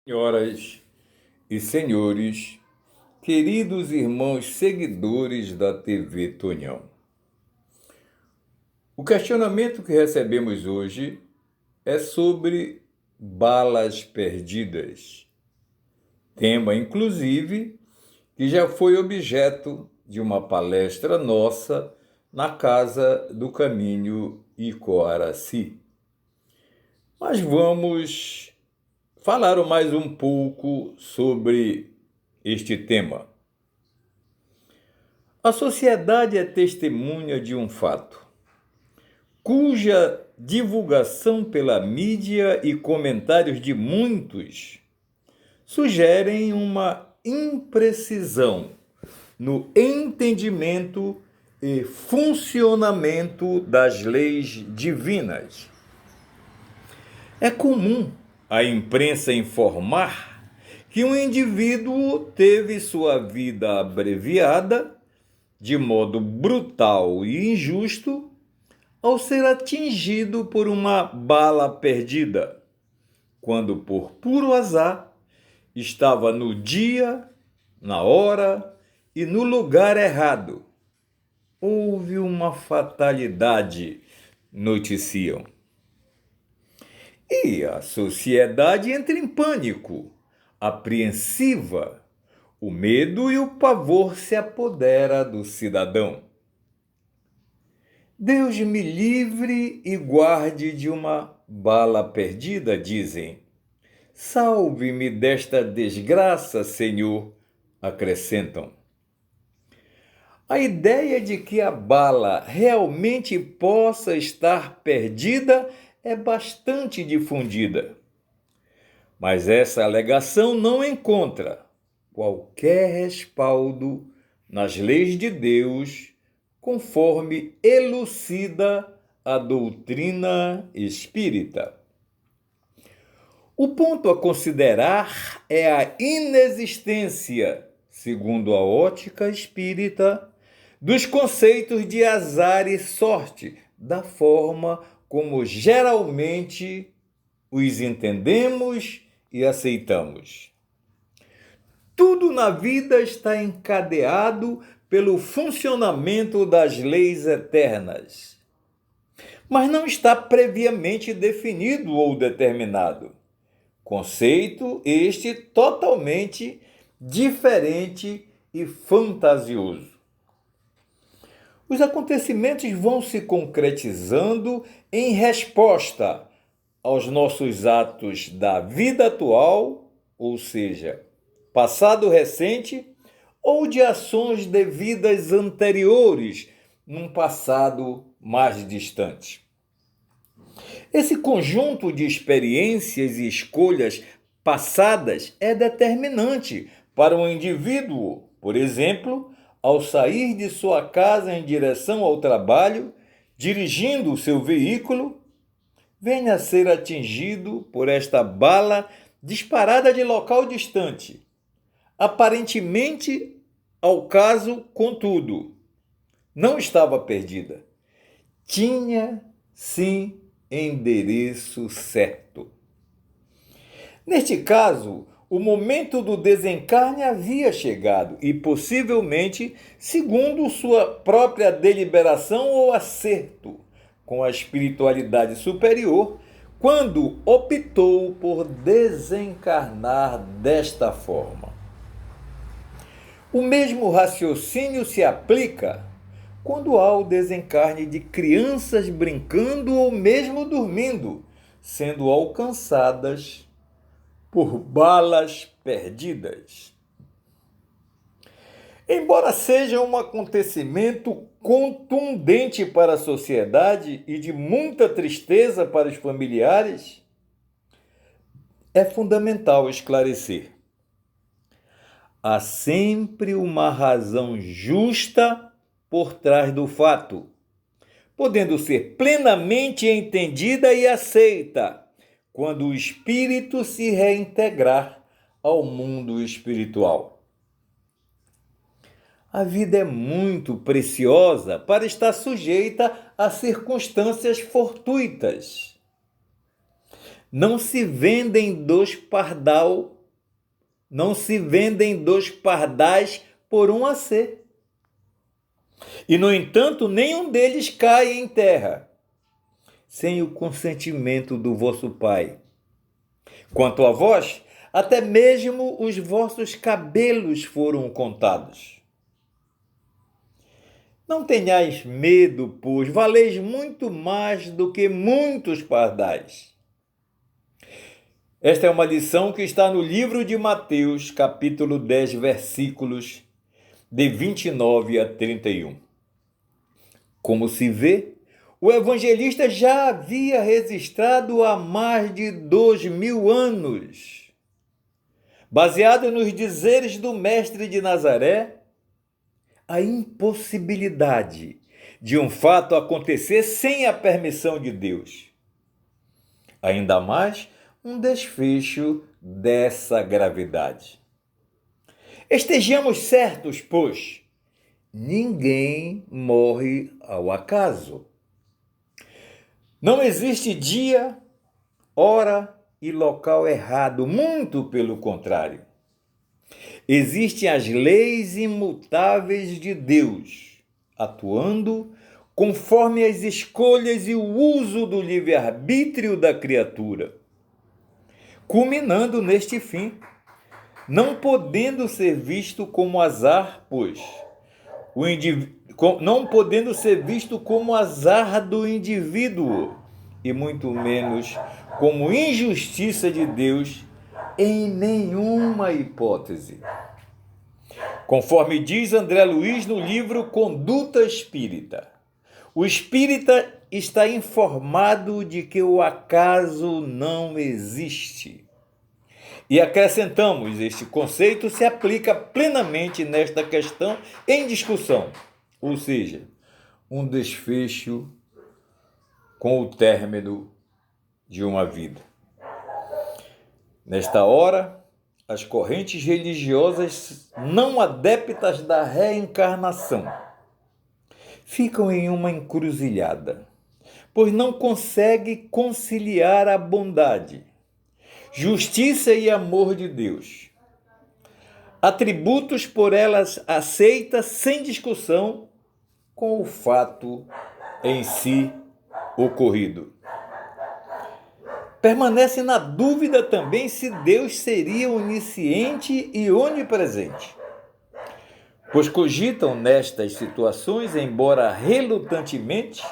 Senhoras e senhores, queridos irmãos seguidores da TV Tonhão. O questionamento que recebemos hoje é sobre balas perdidas. Tema, inclusive, que já foi objeto de uma palestra nossa na Casa do Caminho Icoaraci. Mas vamos falar mais um pouco sobre este tema. A sociedade é testemunha de um fato, cuja divulgação pela mídia e comentários de muitos sugerem uma imprecisão no entendimento e funcionamento das leis divinas. É comum a imprensa informar que um indivíduo teve sua vida abreviada de modo brutal e injusto ao ser atingido por uma bala perdida, quando por puro azar estava no dia, na hora e no lugar errado. Houve uma fatalidade, noticiam. E a sociedade entra em pânico, apreensiva. O medo e o pavor se apodera do cidadão. Deus me livre e guarde de uma bala perdida, dizem. Salve-me desta desgraça, Senhor, acrescentam. A ideia de que a bala realmente possa estar perdida é bastante difundida. Mas essa alegação não encontra qualquer respaldo nas leis de Deus, conforme elucida a doutrina espírita. O ponto a considerar é a inexistência, segundo a ótica espírita, dos conceitos de azar e sorte, da forma como geralmente os entendemos e aceitamos. Tudo na vida está encadeado pelo funcionamento das leis eternas, mas não está previamente definido ou determinado. Conceito este totalmente diferente e fantasioso. Os acontecimentos vão se concretizando em resposta aos nossos atos da vida atual, ou seja, passado recente, ou de ações devidas anteriores, num passado mais distante. Esse conjunto de experiências e escolhas passadas é determinante para um indivíduo, por exemplo, ao sair de sua casa em direção ao trabalho, dirigindo o seu veículo, venha a ser atingido por esta bala disparada de local distante. Aparentemente, ao caso, contudo, não estava perdida. Tinha, sim, endereço certo. Neste caso, o momento do desencarne havia chegado e, possivelmente, segundo sua própria deliberação ou acerto com a espiritualidade superior, quando optou por desencarnar desta forma. O mesmo raciocínio se aplica quando há o desencarne de crianças brincando ou mesmo dormindo, sendo alcançadas por balas perdidas. Embora seja um acontecimento contundente para a sociedade e de muita tristeza para os familiares, é fundamental esclarecer. Há sempre uma razão justa por trás do fato, podendo ser plenamente entendida e aceita quando o espírito se reintegrar ao mundo espiritual. A vida é muito preciosa para estar sujeita a circunstâncias fortuitas. Não se vendem dois pardal, não se vendem dois pardais por um AC. E, no entanto, nenhum deles cai em terra, sem o consentimento do vosso Pai. Quanto a vós, até mesmo os vossos cabelos foram contados. Não tenhais medo, pois valeis muito mais do que muitos pardais. Esta é uma lição que está no livro de Mateus, capítulo 10, versículos de 29 a 31. Como se vê, o evangelista já havia registrado há mais de 2000 anos, baseado nos dizeres do mestre de Nazaré, a impossibilidade de um fato acontecer sem a permissão de Deus. Ainda mais um desfecho dessa gravidade. Estejamos certos, pois, ninguém morre ao acaso. Não existe dia, hora e local errado, muito pelo contrário. Existem as leis imutáveis de Deus, atuando conforme as escolhas e o uso do livre-arbítrio da criatura, culminando neste fim, não podendo ser visto como azar, pois não podendo ser visto como azar do indivíduo, e muito menos como injustiça de Deus em nenhuma hipótese. Conforme diz André Luiz no livro Conduta Espírita, o espírita está informado de que o acaso não existe. E acrescentamos, este conceito se aplica plenamente nesta questão em discussão, ou seja, um desfecho com o término de uma vida. Nesta hora, as correntes religiosas não adeptas da reencarnação ficam em uma encruzilhada, pois não conseguem conciliar a bondade, justiça e amor de Deus, atributos por elas aceitas sem discussão, com o fato em si ocorrido. Permanece na dúvida também se Deus seria onisciente e onipresente, pois cogitam nestas situações, embora relutantemente,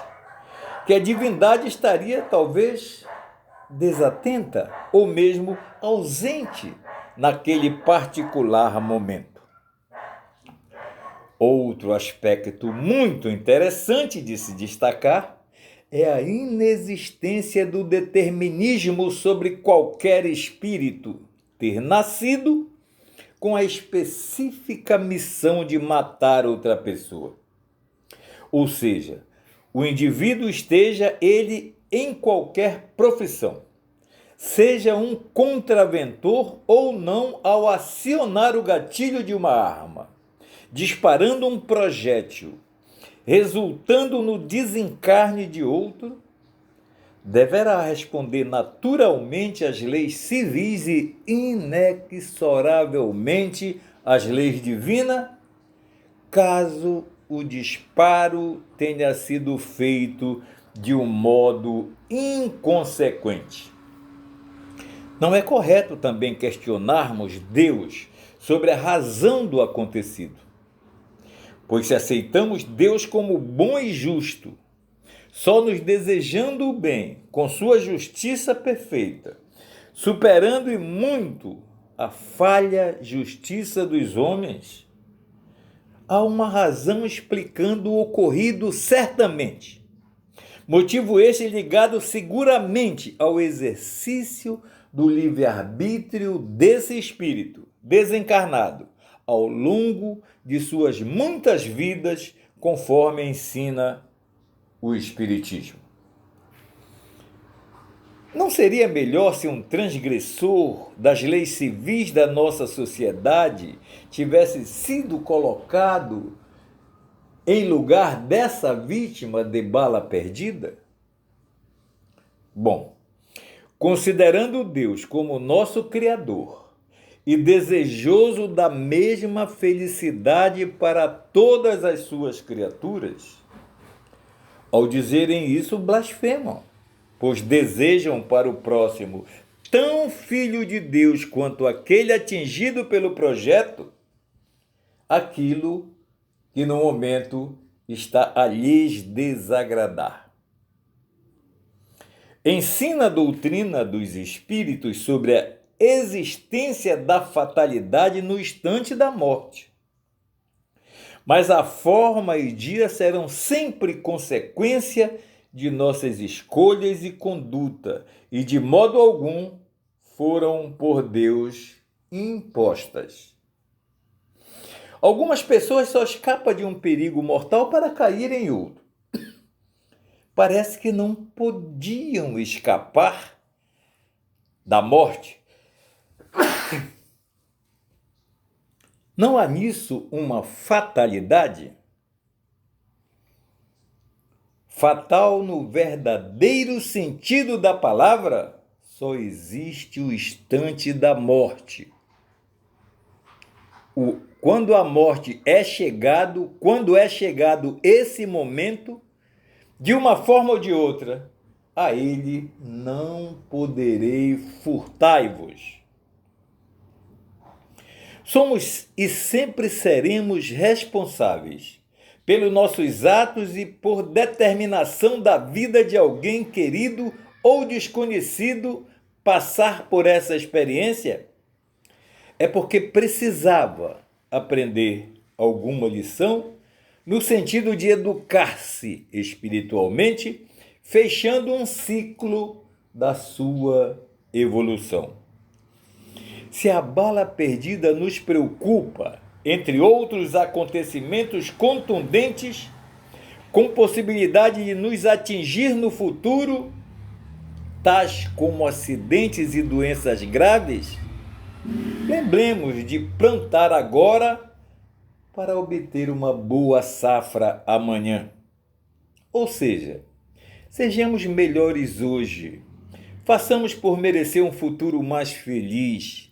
que a divindade estaria talvez desatenta ou mesmo ausente naquele particular momento. Outro aspecto muito interessante de se destacar é a inexistência do determinismo sobre qualquer espírito ter nascido com a específica missão de matar outra pessoa. Ou seja, o indivíduo esteja ele em qualquer profissão, seja um contraventor ou não ao acionar o gatilho de uma arma, disparando um projétil, resultando no desencarne de outro, deverá responder naturalmente às leis civis e inexoravelmente às leis divinas, caso o disparo tenha sido feito de um modo inconsequente. Não é correto também questionarmos Deus sobre a razão do acontecido, pois se aceitamos Deus como bom e justo, só nos desejando o bem, com sua justiça perfeita, superando e muito a falha justiça dos homens, há uma razão explicando o ocorrido certamente. Motivo este ligado seguramente ao exercício do livre-arbítrio desse espírito desencarnado ao longo de suas muitas vidas, conforme ensina o Espiritismo. Não seria melhor se um transgressor das leis civis da nossa sociedade tivesse sido colocado em lugar dessa vítima de bala perdida? Bom, considerando Deus como nosso Criador e desejoso da mesma felicidade para todas as suas criaturas, ao dizerem isso, blasfemam, pois desejam para o próximo tão filho de Deus quanto aquele atingido pelo projeto, aquilo que no momento está a lhes desagradar. Ensina a doutrina dos espíritos sobre a existência da fatalidade no instante da morte. Mas a forma e dia serão sempre consequência de nossas escolhas e conduta, e de modo algum foram por Deus impostas. Algumas pessoas só escapam de um perigo mortal para cair em outro. Parece que não podiam escapar da morte. Não há nisso uma fatalidade? Fatal no verdadeiro sentido da palavra, só existe o instante da morte. Quando a morte é chegado, quando é chegado esse momento, de uma forma ou de outra, a ele não poderei furtai-vos. Somos e sempre seremos responsáveis pelos nossos atos e por determinação da vida de alguém querido ou desconhecido passar por essa experiência. É porque precisava aprender alguma lição no sentido de educar-se espiritualmente, fechando um ciclo da sua evolução. Se a bala perdida nos preocupa, entre outros acontecimentos contundentes, com possibilidade de nos atingir no futuro, tais como acidentes e doenças graves, lembremos de plantar agora para obter uma boa safra amanhã. Ou seja, sejamos melhores hoje, façamos por merecer um futuro mais feliz.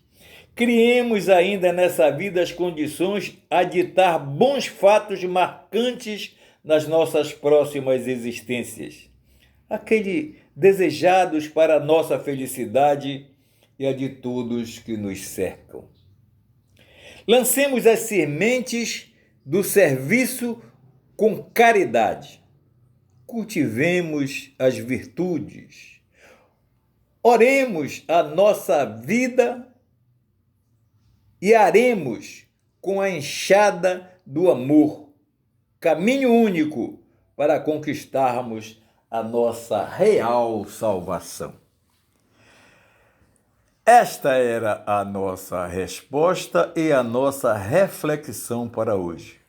Criemos ainda nessa vida as condições a ditar bons fatos marcantes nas nossas próximas existências, aqueles desejados para a nossa felicidade e a de todos que nos cercam. Lancemos as sementes do serviço com caridade. Cultivemos as virtudes. Oremos a nossa vida e aremos com a enxada do amor, caminho único para conquistarmos a nossa real salvação. Esta era a nossa resposta e a nossa reflexão para hoje.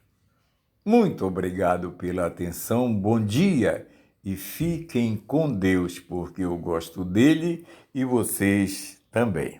Muito obrigado pela atenção, bom dia e fiquem com Deus, porque eu gosto dele e vocês também.